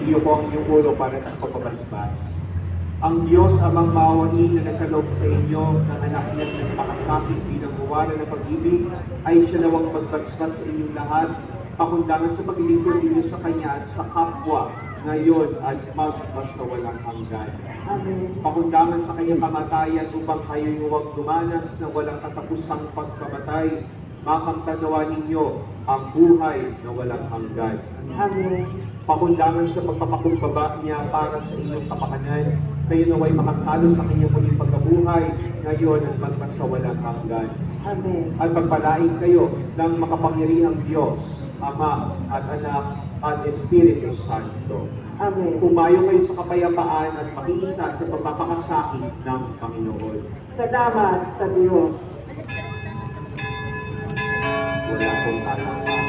Iyo po ang iyong ulo para sa pagpapasbas. Ang Diyos amang mawain na nagkaloob sa inyo ng anak niya na napakasakit bilang buwala ng pag-ibig ay siya nawang magbasbas sa inyong lahat, pakundangan sa paglilingkod ninyo sa Kanya at sa kapwa ngayon at magpasawalang hanggan. Amen. Pakundangan sa Kanyang kamatayan upang kayo'y huwag dumanas ng walang katapusang pagkamatay, makamtanawa ninyo ang buhay na walang hanggan. Amen. Pakundangan sa pagpapakumbaba niya para sa inyong kapakanan, kayo naway makasalo sa kanyang muling pagkabuhay, ngayon at magpasawalang hanggan. Amen. At pagpalain kayo ng makapangyarihang Diyos, Ama at Anak at Espiritu Santo. Amen. Pumayo kayo sa kapayapaan at makiisa sa pagpapakasakit ng Panginoon. Salamat sa Diyos. Wala pong alam.